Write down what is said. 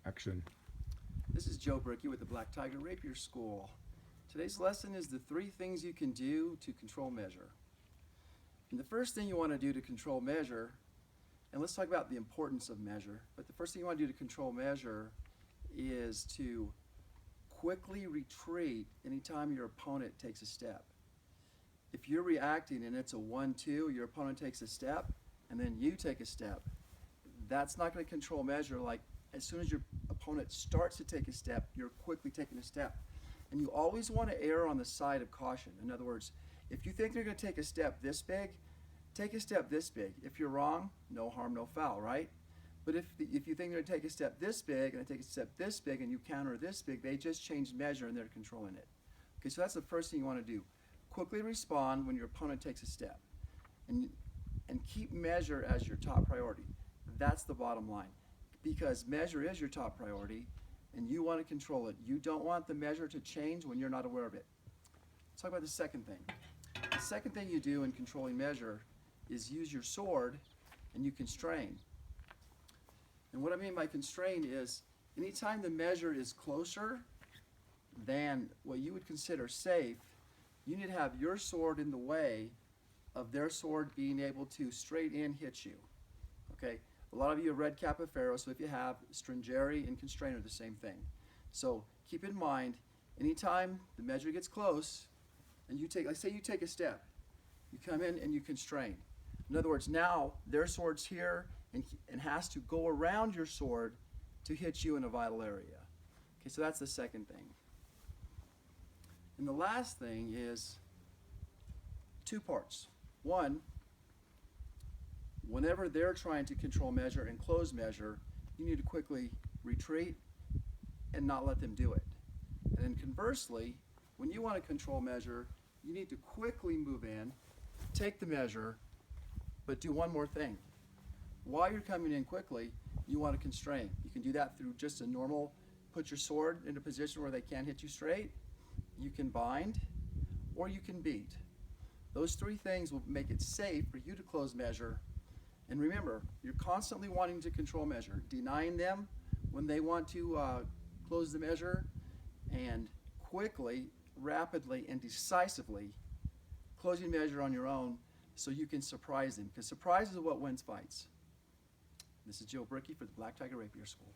Action. This is Joe Bricky with the Black Tiger Rapier School. Today's lesson is the 3 things you can do to control measure. And the first thing you want to do to control measure, and let's talk about the importance of measure, but the first thing you want to do to control measure is to quickly retreat anytime your opponent takes a step. If you're reacting and it's a 1-2, your opponent takes a step, and then you take a step, that's not going to control measure. Like as soon as your opponent starts to take a step, you're quickly taking a step. And you always want to err on the side of caution. In other words, if you think they're going to take a step this big, take a step this big. If you're wrong, no harm, no foul, right? But if you think they're going to take a step this big and they take a step this big and you counter this big, they just changed measure and they're controlling it. Okay, so that's the first thing you want to do. Quickly respond when your opponent takes a step. And keep measure as your top priority. That's the bottom line. Because measure is your top priority and you want to control it. You don't want the measure to change when you're not aware of it. Let's talk about the second thing. The second thing you do in controlling measure is use your sword and you constrain. And what I mean by constrain is anytime the measure is closer than what you would consider safe, you need to have your sword in the way of their sword being able to straight in hit you. Okay? A lot of you have read Capoferro, so if you have, stringere and constrain are the same thing. So keep in mind, anytime the measure gets close, and you take, like say you take a step, you come in and you constrain. In other words, now their sword's here and has to go around your sword to hit you in a vital area. Okay, so that's the second thing. And the last thing is 2 parts. One, whenever they're trying to control measure and close measure, you need to quickly retreat and not let them do it. And then conversely, when you want to control measure, you need to quickly move in, take the measure, but do one more thing. While you're coming in quickly, you want to constrain. You can do that through just a normal, put your sword in a position where they can't hit you straight. You can bind, or you can beat. Those 3 things will make it safe for you to close measure. And remember, you're constantly wanting to control measure, denying them when they want to close the measure, and quickly, rapidly, and decisively closing measure on your own so you can surprise them. Because surprise is what wins fights. This is Joe Bricky for the Black Tiger Rapier School.